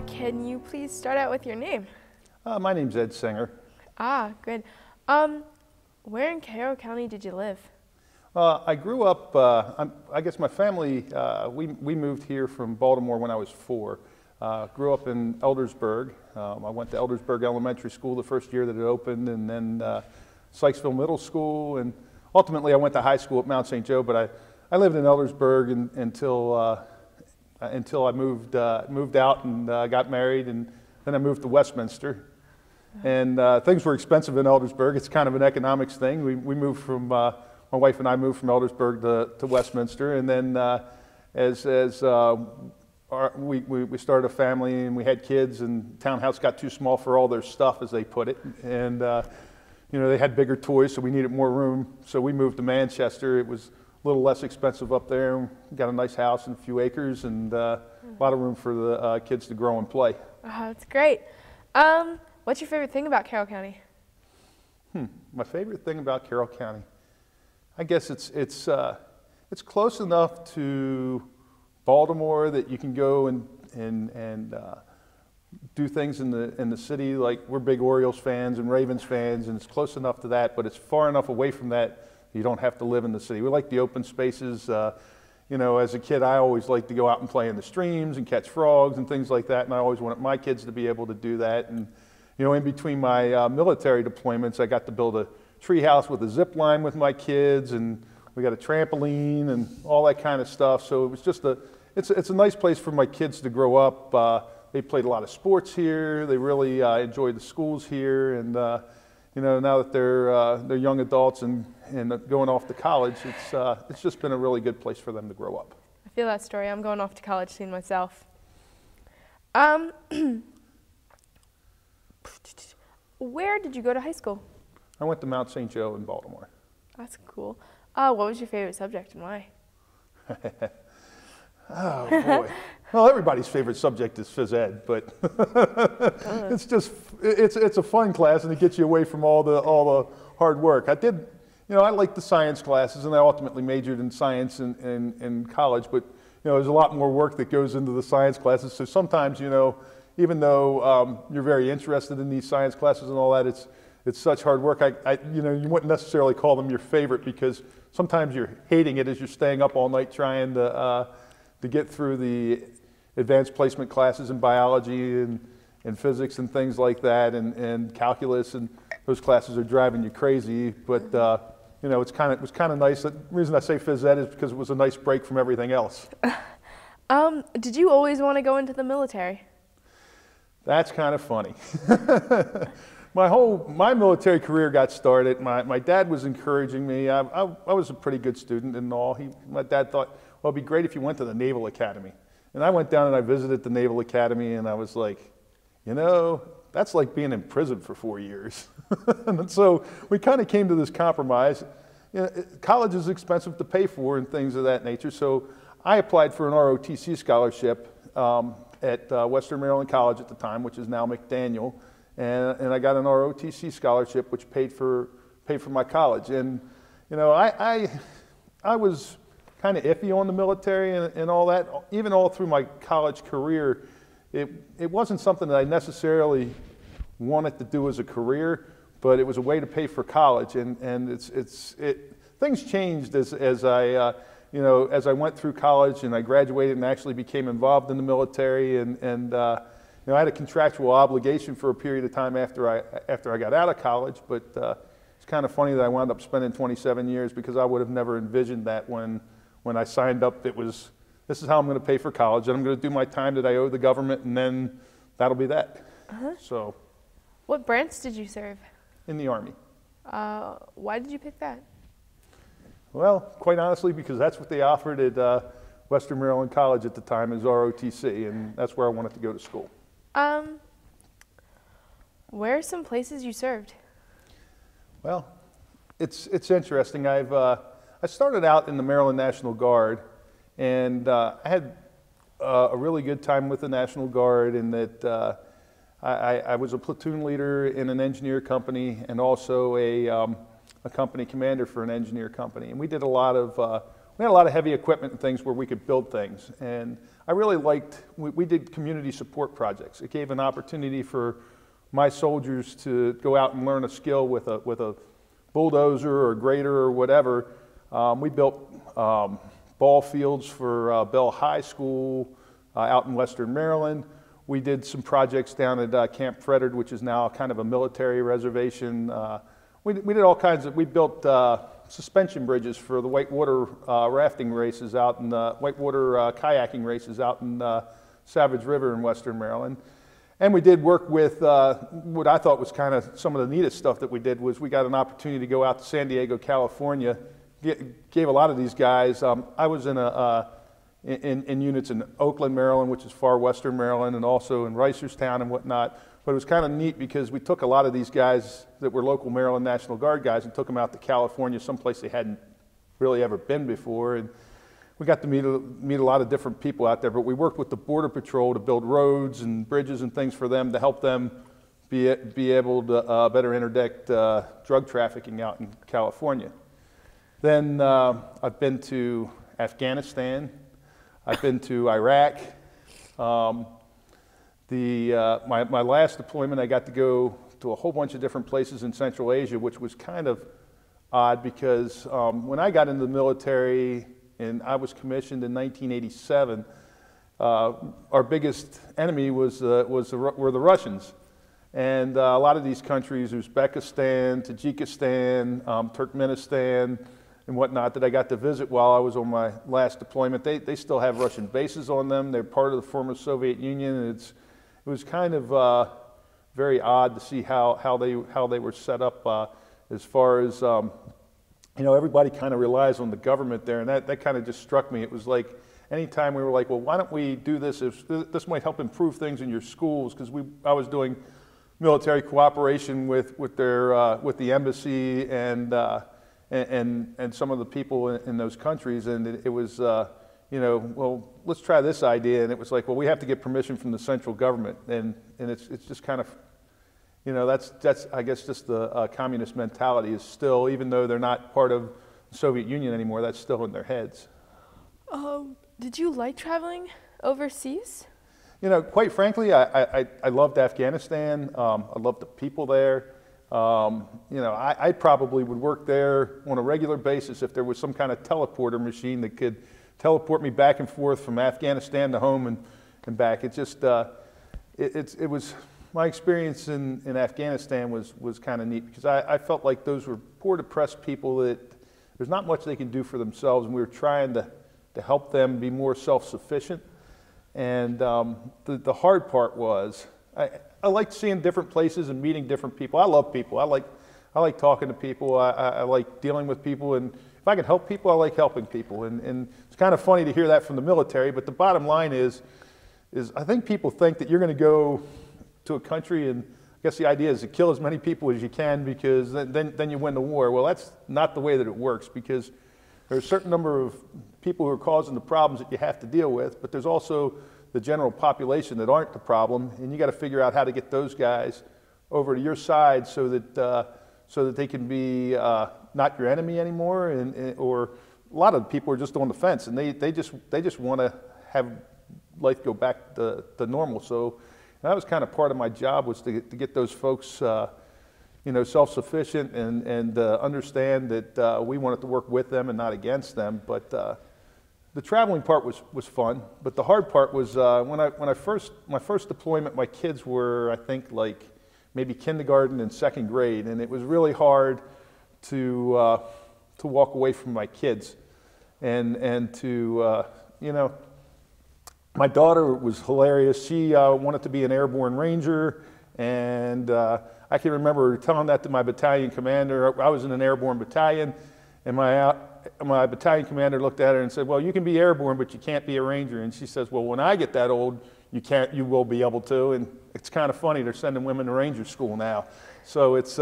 Can you please start out with your name? My name's Ed Singer. Ah, good. Where in Carroll County did you live? I grew up, I guess my family, we moved here from Baltimore when I was 4. Grew up in Eldersburg. I went to Eldersburg Elementary School the first year that it opened, and then Sykesville Middle School, and ultimately I went to high school at Mount St. Joe, but I lived in Eldersburg until I moved out and got married, and then I moved to Westminster. And things were expensive in Eldersburg. It's kind of an economics thing. We moved from, my wife and I moved from Eldersburg to Westminster, and then we started a family and we had kids, and townhouse got too small for all their stuff, as they put it. And they had bigger toys, so we needed more room. So we moved to Manchester. It was a little less expensive up there. We got a nice house and a few acres, and a lot of room for the kids to grow and play. Oh, that's great. What's your favorite thing about Carroll County? My favorite thing about Carroll County, I guess it's close enough to Baltimore that you can go and do things in the city. Like, we're big Orioles fans and Ravens fans, and it's close enough to that, but it's far enough away from that you don't have to live in the city. We like the open spaces. As a kid, I always liked to go out and play in the streams and catch frogs and things like that, and I always wanted my kids to be able to do that. And in between my military deployments, I got to build a tree house with a zip line with my kids, and we got a trampoline and all that kind of stuff. So it was just it's a nice place for my kids to grow up. They played a lot of sports here. They really enjoyed the schools here, and now that they're young adults and going off to college, it's just been a really good place for them to grow up. I feel that story. I'm going off to college soon myself. Where did you go to high school? I went to Mount St. Joe in Baltimore. That's cool. What was your favorite subject and why? Oh, boy. Well, everybody's favorite subject is phys ed, but it's a fun class, and it gets you away from all the hard work. I liked the science classes, and I ultimately majored in science in college, but there's a lot more work that goes into the science classes. So sometimes, even though you're very interested in these science classes and all that, it's such hard work. You wouldn't necessarily call them your favorite, because sometimes you're hating it as you're staying up all night trying to get through the advanced placement classes in biology and physics and things like that, and calculus, and those classes are driving you crazy. But it was kind of nice. The reason I say phys ed is because it was a nice break from everything else. Did you always want to go into the military? That's kind of funny. My military career got started. My dad was encouraging me. I was a pretty good student and all. My dad thought, well, it'd be great if you went to the Naval Academy. And I went down and I visited the Naval Academy, and I was like, that's like being in prison for 4 years. And so we kind of came to this compromise. College is expensive to pay for and things of that nature. So I applied for an ROTC scholarship at Western Maryland College at the time, which is now McDaniel. And I got an ROTC scholarship, which paid for my college. And I was kind of iffy on the military and all that. Even all through my college career, it wasn't something that I necessarily wanted to do as a career, but it was a way to pay for college. And things changed as I went through college and I graduated and actually became involved in the military. And I had a contractual obligation for a period of time after I got out of college, but it's kind of funny that I wound up spending 27 years, because I would have never envisioned that when I signed up. This is how I'm going to pay for college, and I'm going to do my time that I owe the government, and then that'll be that. So, what branch did you serve? In the Army. Why did you pick that? Well, quite honestly, because that's what they offered at Western Maryland College at the time, as ROTC, and that's where I wanted to go to school. Where are some places you served? Well, it's interesting. I started out in the Maryland National Guard, and I had a really good time with the National Guard, in that I was a platoon leader in an engineer company, and also a company commander for an engineer company. And we did a lot of we had a lot of heavy equipment and things where we could build things. And I really liked, we did community support projects. It gave an opportunity for my soldiers to go out and learn a skill with a bulldozer or a grader or whatever. We built ball fields for Bell High School out in Western Maryland. We did some projects down at Camp Frederick, which is now kind of a military reservation. We did all kinds of, we built suspension bridges for the whitewater rafting races out in whitewater kayaking races out in Savage River in Western Maryland. And we did work with what I thought was kind of some of the neatest stuff that we did was we got an opportunity to go out to San Diego, California. Gave a lot of these guys. I was in units in Oakland, Maryland, which is far western Maryland, and also in Reisterstown and whatnot. But it was kind of neat because we took a lot of these guys that were local Maryland National Guard guys and took them out to California, someplace they hadn't really ever been before. And we got to meet a lot of different people out there. But we worked with the Border Patrol to build roads and bridges and things for them to help them be able to better interdict drug trafficking out in California. Then I've been to Afghanistan. I've been to Iraq. My last deployment, I got to go to a whole bunch of different places in Central Asia, which was kind of odd because when I got into the military and I was commissioned in 1987, our biggest enemy were the Russians. And a lot of these countries, Uzbekistan, Tajikistan, Turkmenistan, and whatnot that I got to visit while I was on my last deployment. They still have Russian bases on them. They're part of the former Soviet Union. And it was kind of very odd to see how they were set up as far as everybody kind of relies on the government there, and that kind of just struck me. It was like anytime we were like, well, why don't we do this? If this might help improve things in your schools, because I was doing military cooperation with the embassy and some of the people in those countries, and it was, well, let's try this idea. And it was like, well, we have to get permission from the central government, and it's just kind of, that's I guess just the communist mentality is still, even though they're not part of the Soviet Union anymore, that's still in their heads. Did you like traveling overseas? Quite frankly, I loved Afghanistan. I loved the people there. I probably would work there on a regular basis if there was some kind of teleporter machine that could teleport me back and forth from Afghanistan to home and back. It just, it was, my experience in Afghanistan was kind of neat because I felt like those were poor, depressed people that there's not much they can do for themselves, and we were trying to help them be more self-sufficient. And the hard part was, I liked seeing different places and meeting different people. I love people. I like talking to people. I like dealing with people, and if I can help people, I like helping people. And it's kind of funny to hear that from the military, but the bottom line is I think people think that you're going to go to a country, and I guess the idea is to kill as many people as you can because then you win the war. Well, that's not the way that it works, because there's a certain number of people who are causing the problems that you have to deal with, but there's also the general population that aren't the problem, and you got to figure out how to get those guys over to your side so that they can be not your enemy anymore, or a lot of people are just on the fence, and they just want to have life go back to normal. So that was kind of part of my job, was to get those folks self-sufficient and understand that we wanted to work with them and not against them. But the traveling part was fun, but the hard part was my first deployment. My kids were, I think, like maybe kindergarten and second grade, and it was really hard to walk away from my kids, and to my daughter was hilarious. She wanted to be an airborne ranger, and I can remember telling that to my battalion commander. I was in an airborne battalion, and my battalion commander looked at her and said, well, you can be airborne, but you can't be a ranger. And she says, well, when I get that old, you will be able to. And it's kind of funny, they're sending women to ranger school now. So it's,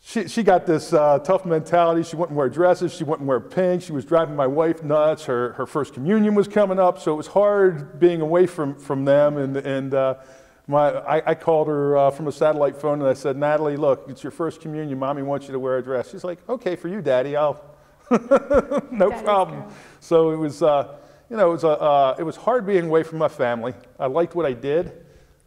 she got this tough mentality. She wouldn't wear dresses, she wouldn't wear pink, she was driving my wife nuts. Her first communion was coming up, so it was hard being away from them. And I called her from a satellite phone, and I said, Natalie, look, it's your first communion. Mommy wants you to wear a dress. She's like, okay, for you, Daddy, I'll No That is problem. gross. So it was, it was hard being away from my family. I liked what I did,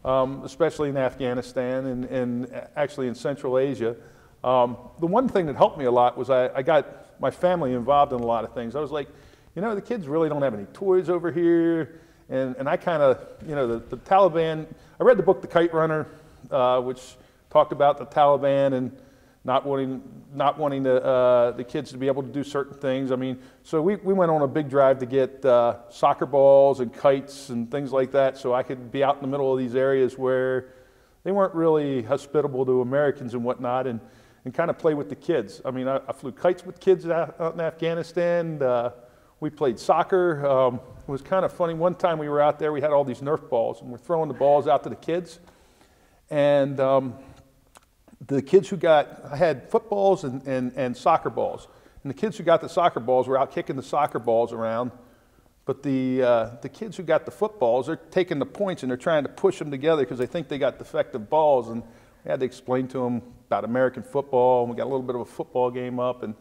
especially in Afghanistan and actually in Central Asia. The one thing that helped me a lot was I got my family involved in a lot of things. I was like, the kids really don't have any toys over here. And I kind of, the Taliban, I read the book The Kite Runner, which talked about the Taliban and not wanting the kids to be able to do certain things. I mean, so we went on a big drive to get soccer balls and kites and things like that so I could be out in the middle of these areas where they weren't really hospitable to Americans and whatnot, and kind of play with the kids. I mean, I flew kites with kids out in Afghanistan. We played soccer. It was kind of funny. One time we were out there, we had all these Nerf balls, and we're throwing the balls out to the kids. And the kids I had footballs and soccer balls. And the kids who got the soccer balls were out kicking the soccer balls around. But the kids who got the footballs, they're taking the points and they're trying to push them together because they think they got defective balls. And we had to explain to them about American football, and we got a little bit of a football game up. And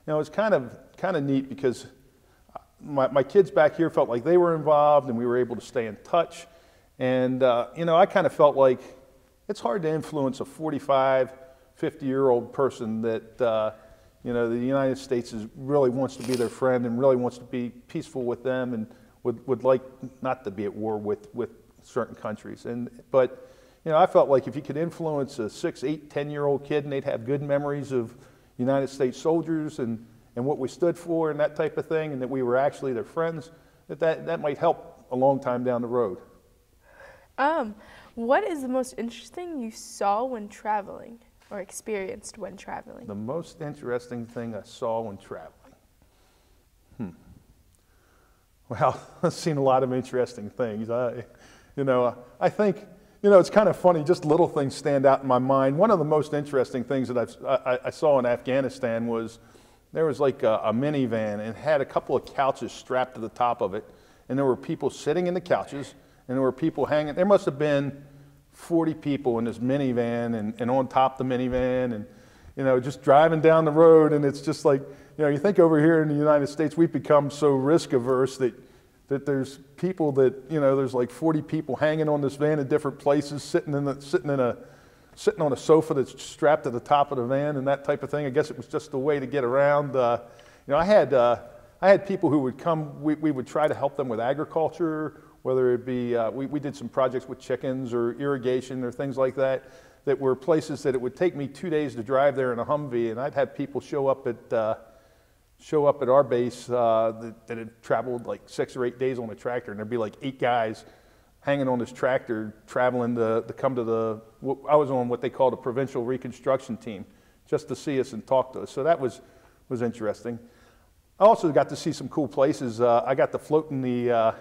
it was kind of neat because my kids back here felt like they were involved and we were able to stay in touch. And, I kind of felt like it's hard to influence a 45, 50-year-old person that, the United States really wants to be their friend and really wants to be peaceful with them and would like not to be at war with certain countries. But I felt like if you could influence a 6, 8, 10-year-old kid and they'd have good memories of United States soldiers and what we stood for and that type of thing, and that we were actually their friends, that might help a long time down the road. What is the most interesting you saw when traveling or experienced when traveling? The most interesting thing I saw when traveling. Well, I've seen a lot of interesting things. I think, it's kind of funny, just little things stand out in my mind. One of the most interesting things that I saw in Afghanistan was there was like a minivan and it had a couple of couches strapped to the top of it, and there were people sitting in the couches and there were people hanging. There must have been 40 people in this minivan and on top of the minivan and, just driving down the road. And it's just like, you think over here in the United States, we've become so risk averse that there's people that, there's like 40 people hanging on this van in different places, sitting on a sofa that's strapped to the top of the van and that type of thing. I guess it was just a way to get around. I had people who would come, we would try to help them with agriculture, whether it be, we did some projects with chickens or irrigation or things like that were places that it would take me 2 days to drive there in a Humvee, and I'd have people show up at our base that had traveled like 6 or 8 days on a tractor, and there'd be like 8 guys hanging on this tractor traveling to come to I was on what they called a provincial reconstruction team, just to see us and talk to us. So that was interesting. I also got to see some cool places. I got to float in the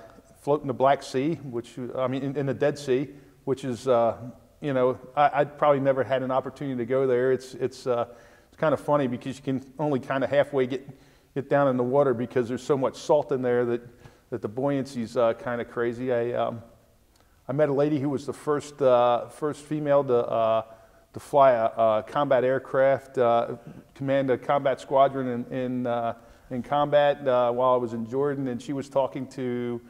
Black Sea, in the Dead Sea, which is, I'd probably never had an opportunity to go there. It's kind of funny because you can only kind of halfway get down in the water because there's so much salt in there that the buoyancy's kind of crazy. I met a lady who was the first female to fly a combat aircraft, command a combat squadron in combat while I was in Jordan, and she was talking to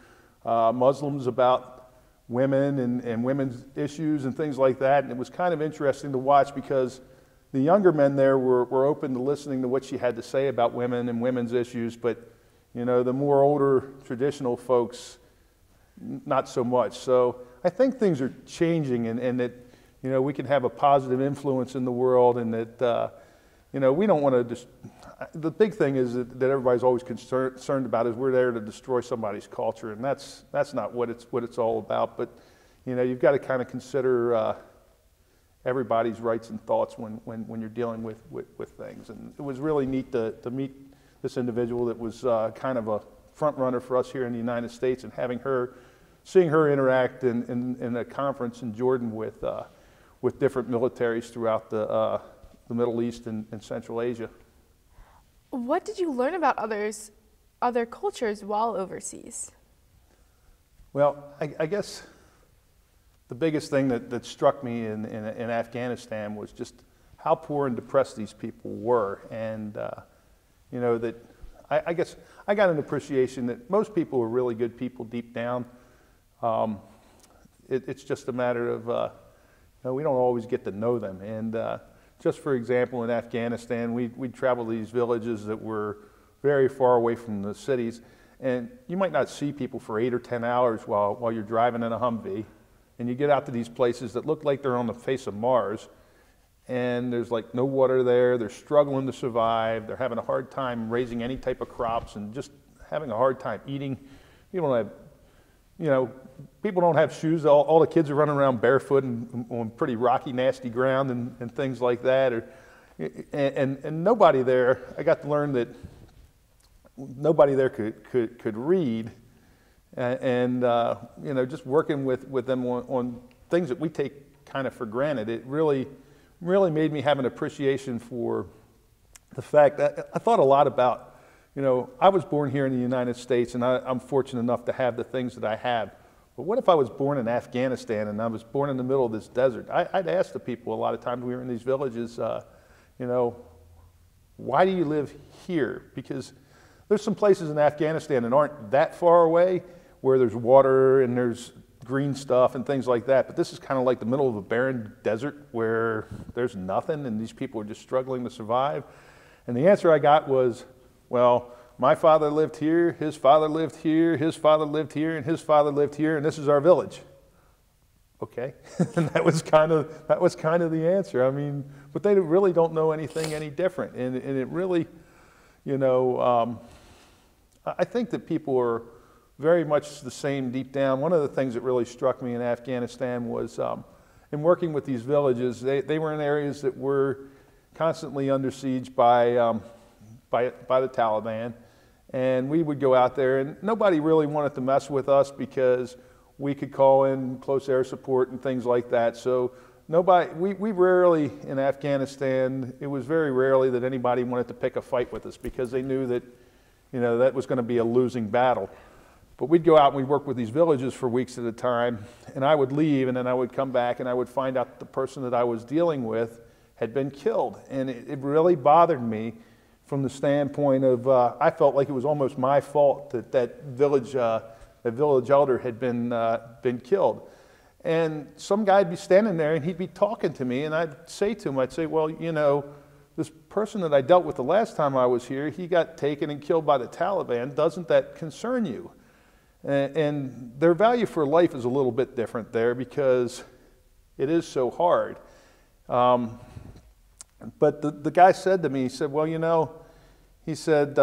Muslims about women and women's issues and things like that. And it was kind of interesting to watch because the younger men there were open to listening to what she had to say about women and women's issues, but the more older traditional folks, not so much. So I think things are changing, and that we can have a positive influence in the world, and that we don't want to the big thing is that everybody's always concerned about is we're there to destroy somebody's culture, and that's not what it's all about. But you've got to kind of consider everybody's rights and thoughts when you're dealing with things. And it was really neat to meet this individual that was kind of a front runner for us here in the United States, and seeing her interact in a conference in Jordan with different militaries throughout the Middle East and Central Asia. What did you learn about other cultures while overseas? Well, I guess the biggest thing that struck me in Afghanistan was just how poor and depressed these people were, and that I guess I got an appreciation that most people are really good people deep down. It's just a matter of, we don't always get to know them. And just for example, in Afghanistan, we'd travel to these villages that were very far away from the cities. And you might not see people for 8 or 10 hours while you're driving in a Humvee. And you get out to these places that look like they're on the face of Mars. And there's like no water there. They're struggling to survive. They're having a hard time raising any type of crops and just having a hard time eating. People don't have shoes. All the kids are running around barefoot and on pretty rocky, nasty ground and things like that. And nobody there, I got to learn that nobody there could read. And just working with them on things that we take kind of for granted, it really made me have an appreciation for the fact that I thought a lot about, I was born here in the United States and I'm fortunate enough to have the things that I have. But what if I was born in Afghanistan and I was born in the middle of this desert? I'd ask the people a lot of times we were in these villages, why do you live here? Because there's some places in Afghanistan that aren't that far away where there's water and there's green stuff and things like that. But this is kind of like the middle of a barren desert where there's nothing and these people are just struggling to survive. And the answer I got was, well, my father lived here, his father lived here, his father lived here, and his father lived here, and this is our village. Okay, and that was kind of the answer. I mean, but they really don't know anything any different, and it really, I think that people are very much the same deep down. One of the things that really struck me in Afghanistan was in working with these villages, they were in areas that were constantly under siege by the Taliban. And we would go out there and nobody really wanted to mess with us because we could call in close air support and things like that. So we rarely in Afghanistan, it was very rarely that anybody wanted to pick a fight with us because they knew that, that was going to be a losing battle. But we'd go out and we'd work with these villages for weeks at a time, and I would leave, and then I would come back, and I would find out the person that I was dealing with had been killed. And it really bothered me from the standpoint of, I felt like it was almost my fault that village elder had been killed. And some guy'd be standing there, and he'd be talking to me, and I'd say to him, well, this person that I dealt with the last time I was here, he got taken and killed by the Taliban. Doesn't that concern you? And their value for life is a little bit different there because it is so hard. But the guy said to me, he said, well, he said,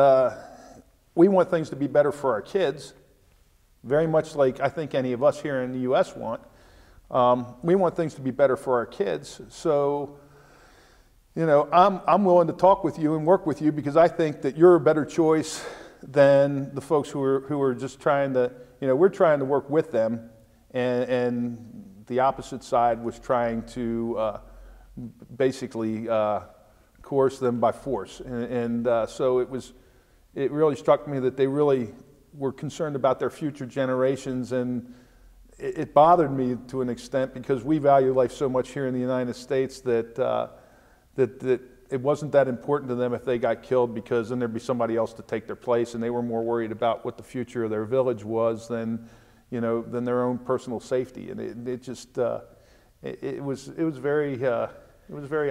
we want things to be better for our kids, very much like I think any of us here in the U.S. want. We want things to be better for our kids. So, I'm willing to talk with you and work with you because I think that you're a better choice than the folks who are just trying to, we're trying to work with them, and the opposite side was trying to basically coerce them by force. So it really struck me that they really were concerned about their future generations, and it bothered me to an extent because we value life so much here in the United States that it wasn't that important to them if they got killed because then there'd be somebody else to take their place, and they were more worried about what the future of their village was than their own personal safety. And it was very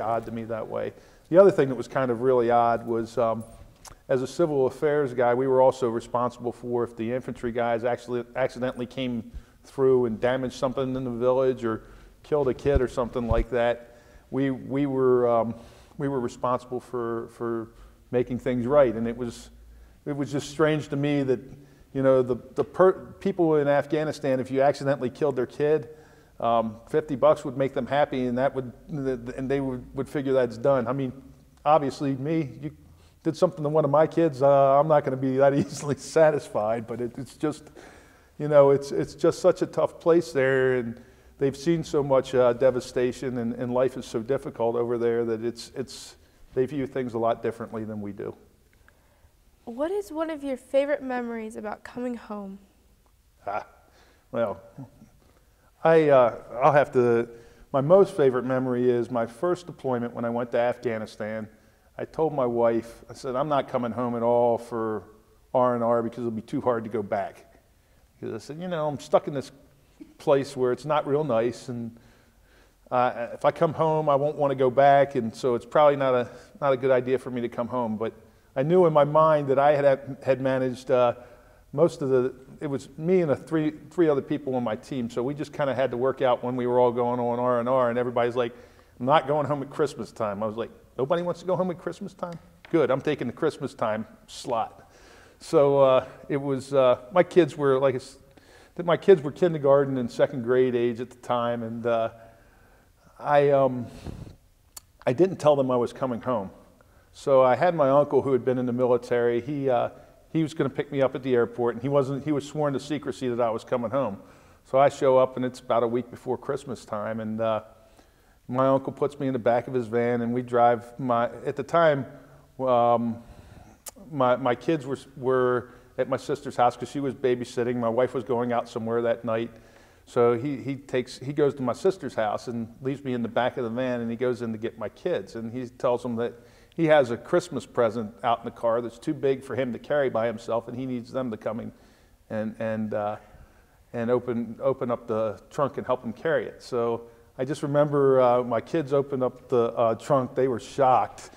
odd to me that way. The other thing that was kind of really odd was as a civil affairs guy, we were also responsible for if the infantry guys actually accidentally came through and damaged something in the village or killed a kid or something like that. We were responsible for making things right, and it was just strange to me that people in Afghanistan, if you accidentally killed their kid, $50 would make them happy, and they would figure that's done. I mean, obviously, you did something to one of my kids, I'm not going to be that easily satisfied. But it's just, it's just such a tough place there, and they've seen so much devastation, and life is so difficult over there that they view things a lot differently than we do. What is one of your favorite memories about coming home? Well, my most favorite memory is my first deployment when I went to Afghanistan. I told my wife, I said, I'm not coming home at all for R&R because it'll be too hard to go back. Because I said, you know, I'm stuck in this place where it's not real nice, and if I come home, I won't want to go back, and so it's probably not a good idea for me to come home. But I knew in my mind that I had managed it was me and three other people on my team, so we just kind of had to work out when we were all going on R&R, and everybody's like, I'm not going home at Christmas time. I was like, nobody wants to go home at Christmas time? Good, I'm taking the Christmas time slot. So it was, my kids were kindergarten and second grade age at the time, and I didn't tell them I was coming home. So I had my uncle who had been in the military. He was going to pick me up at the airport, and he was sworn to secrecy that I was coming home. So I show up, and it's about a week before Christmas time, and my uncle puts me in the back of his van, and we drive. At the time, my kids were at my sister's house because she was babysitting. My wife was going out somewhere that night. So he goes to my sister's house and leaves me in the back of the van, and he goes in to get my kids, and he tells them that he has a Christmas present out in the car that's too big for him to carry by himself, and he needs them to come in and open up the trunk and help him carry it. So I just remember my kids opened up the trunk. They were shocked,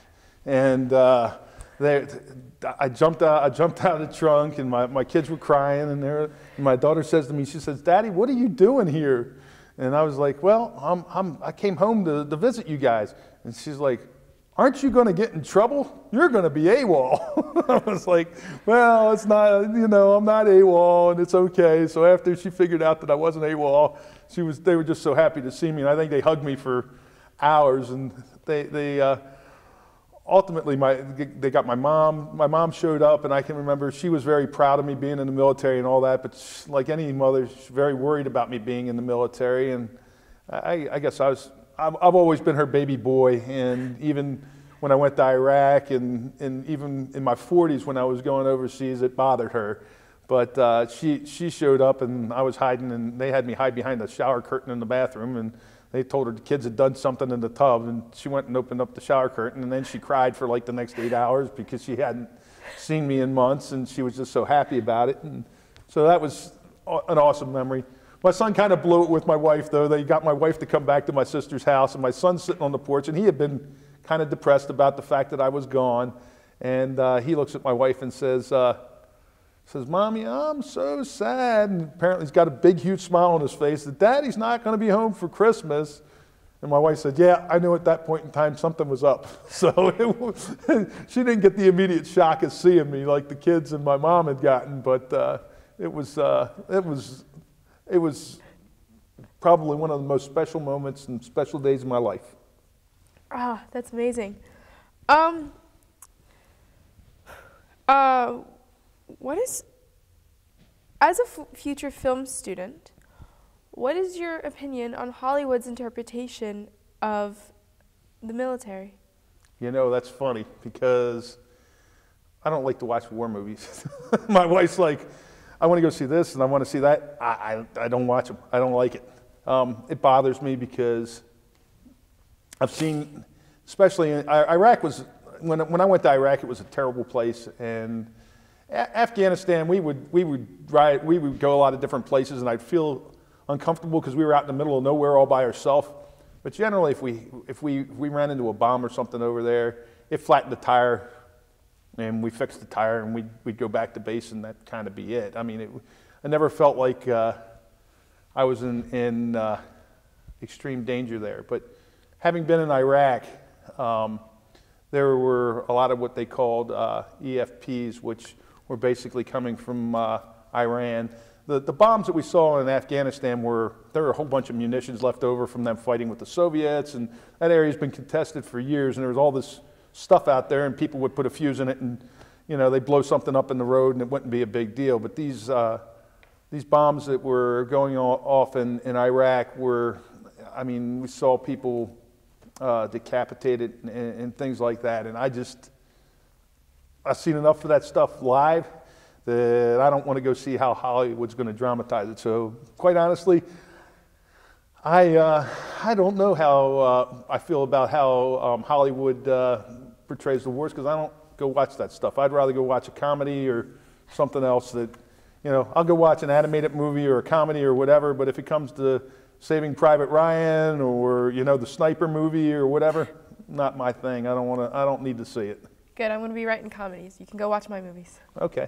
and I jumped out of the trunk, and my kids were crying, and my daughter says to me, she says, "Daddy, what are you doing here?" And I was like, "Well, I came home to visit you guys." And she's like, "Aren't you going to get in trouble? You're going to be AWOL." I was like, "Well, it's not, you know, I'm not AWOL, and it's okay." So after she figured out that I wasn't AWOL, they were just so happy to see me, and I think they hugged me for hours, and they ultimately, they got my mom. My mom showed up, and I can remember she was very proud of me being in the military and all that, but like any mother, she's very worried about me being in the military, and I guess I've always been her baby boy, and even when I went to Iraq, and even in my 40s when I was going overseas, it bothered her. But she showed up, and I was hiding, and they had me hide behind the shower curtain in the bathroom, and they told her the kids had done something in the tub, and she went and opened up the shower curtain, and then she cried for like the next 8 hours because she hadn't seen me in months, and she was just so happy about it. And so that was an awesome memory. My son kind of blew it with my wife, though. They got my wife to come back to my sister's house, and my son's sitting on the porch, and he had been kind of depressed about the fact that I was gone. And he looks at my wife and says, "Mommy, I'm so sad." And apparently he's got a big, huge smile on his face that Daddy's not going to be home for Christmas. And my wife said, "Yeah, I knew at that point in time something was up." So she didn't get the immediate shock of seeing me like the kids and my mom had gotten, but it was probably one of the most special moments and special days of my life. Ah, that's amazing. As a future film student, what is your opinion on Hollywood's interpretation of the military? You know, that's funny because I don't like to watch war movies. My wife's like, "I want to go see this and I want to see that." I don't watch them. I don't like it. It bothers me because I've seen, especially in Iraq when I went to Iraq, it was a terrible place, and Afghanistan, we would go a lot of different places, and I'd feel uncomfortable because we were out in the middle of nowhere all by ourselves. But generally, if we ran into a bomb or something over there, it flattened the tire, and we fixed the tire, and we'd go back to base, and that'd kind of be it. I mean, I never felt like I was in extreme danger there. But having been in Iraq, there were a lot of what they called EFPs, which were basically coming from Iran. The bombs that we saw in Afghanistan there were a whole bunch of munitions left over from them fighting with the Soviets, and that area's been contested for years, and there was all this stuff out there, and people would put a fuse in it, and you know, they'd blow something up in the road, and it wouldn't be a big deal. But these bombs that were going off in Iraq were, I mean, we saw people decapitated and things like that, and I've seen enough of that stuff live that I don't want to go see how Hollywood's going to dramatize it. So quite honestly, I don't know how I feel about how Hollywood portrays the wars, because I don't go watch that stuff. I'd rather go watch a comedy or something else that, I'll go watch an animated movie or a comedy or whatever, but if it comes to Saving Private Ryan or, the Sniper movie or whatever, not my thing. I don't need to see it. Good, I'm going to be writing comedies. You can go watch my movies. Okay.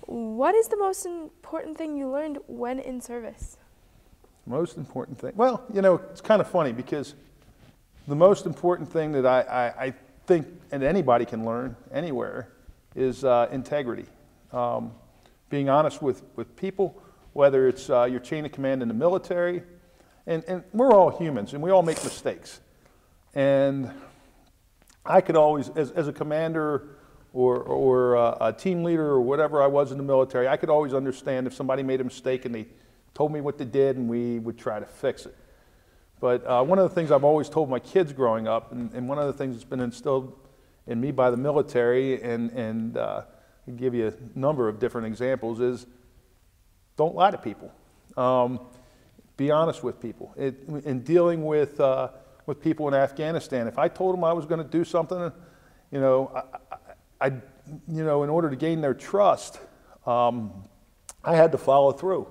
What is the most important thing you learned when in service? Most important thing? Well, it's kind of funny, because the most important thing that I think and anybody can learn anywhere is integrity. Being honest with people, whether it's your chain of command in the military, and we're all humans and we all make mistakes. And I could always, as a commander or a team leader or whatever I was in the military, I could always understand if somebody made a mistake and they told me what they did, and we would try to fix it. But one of the things I've always told my kids growing up, and one of the things that's been instilled in me by the military, and I can give you a number of different examples, is don't lie to people. Be honest with people. In dealing with people in Afghanistan, if I told them I was going to do something, in order to gain their trust, I had to follow through.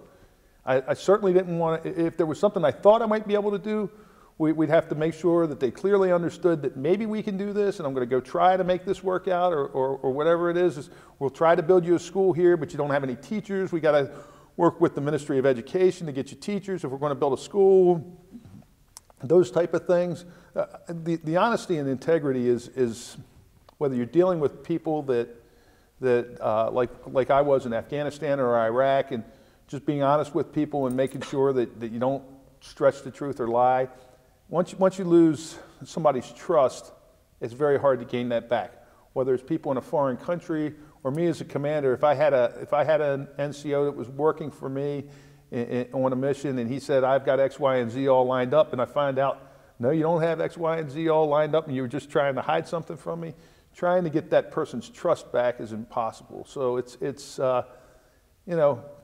I certainly didn't want to, if there was something I thought I might be able to do, we'd have to make sure that they clearly understood that maybe we can do this, and I'm going to go try to make this work out, or whatever it is. We'll try to build you a school here, but you don't have any teachers. We got to work with the Ministry of Education to get you teachers if we're going to build a school. Those type of things. The honesty and integrity is whether you're dealing with people that like I was in Afghanistan or Iraq, and just being honest with people and making sure that you don't stretch the truth or lie. Once you lose somebody's trust, it's very hard to gain that back. Whether it's people in a foreign country or me as a commander, if I had an NCO that was working for me on a mission, and he said, I've got X, Y, and Z all lined up, and I find out, no, you don't have X, Y, and Z all lined up, and you were just trying to hide something from me, trying to get that person's trust back is impossible. So it's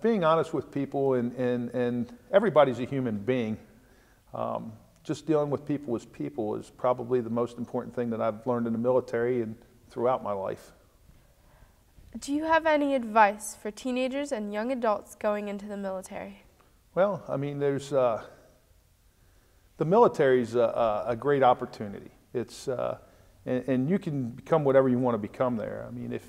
being honest with people, and everybody's a human being. Just dealing with people as people is probably the most important thing that I've learned in the military and throughout my life. Do you have any advice for teenagers and young adults going into the military? Well, I mean, the military's a great opportunity. It's and you can become whatever you want to become there. I mean,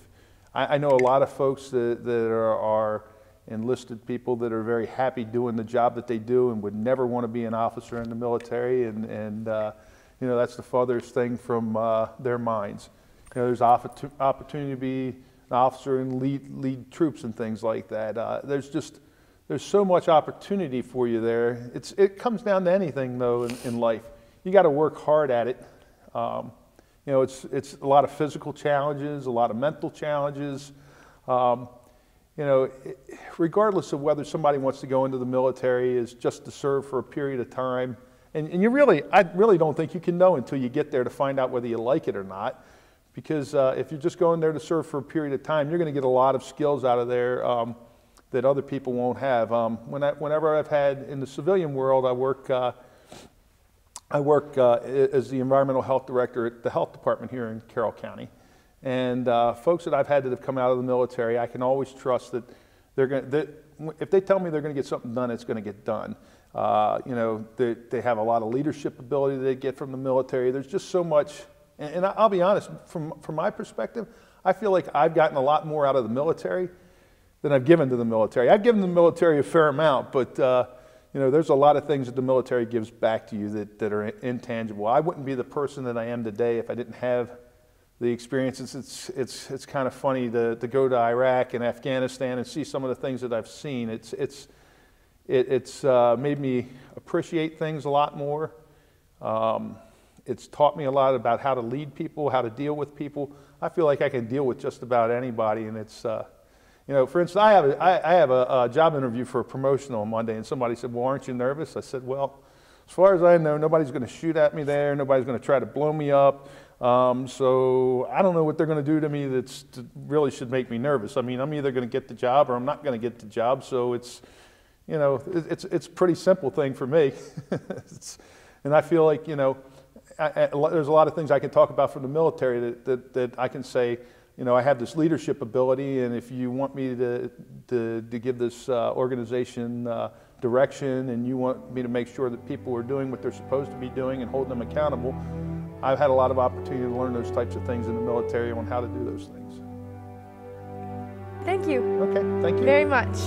I know a lot of folks that are enlisted people that are very happy doing the job that they do and would never want to be an officer in the military, and that's the farthest thing from their minds. There's opportunity to be an officer and lead troops and things like that. There's so much opportunity for you there. It comes down to anything though in life. You got to work hard at it. It's a lot of physical challenges, a lot of mental challenges. Regardless of whether somebody wants to go into the military is just to serve for a period of time, and I really don't think you can know until you get there to find out whether you like it or not. Because if you're just going there to serve for a period of time, you're going to get a lot of skills out of there that other people won't have. Whenever I've had in the civilian world, I work as the environmental health director at the health department here in Carroll County. And folks that I've had that have come out of the military, I can always trust that if they tell me they're going to get something done, it's going to get done. They have a lot of leadership ability that they get from the military. There's just so much, and I'll be honest, from my perspective, I feel like I've gotten a lot more out of the military than I've given to the military. I've given the military a fair amount, but there's a lot of things that the military gives back to you that are intangible. I wouldn't be the person that I am today if I didn't have the experiences. It's kind of funny to go to Iraq and Afghanistan and see some of the things that I've seen. It's made me appreciate things a lot more. It's taught me a lot about how to lead people, how to deal with people. I feel like I can deal with just about anybody, and it's for instance, I have a job interview for a promotion on Monday, and somebody said, "Well, aren't you nervous?" I said, "Well, as far as I know, nobody's going to shoot at me there. Nobody's going to try to blow me up. So I don't know what they're going to do to me that really should make me nervous. I mean, I'm either going to get the job or I'm not going to get the job. So it's a pretty simple thing for me." And I feel like, there's a lot of things I can talk about from the military that I can say, you know, I have this leadership ability, and if you want me to give this organization direction, and you want me to make sure that people are doing what they're supposed to be doing and hold them accountable, I've had a lot of opportunity to learn those types of things in the military on how to do those things. Thank you. Okay, thank you. Very much.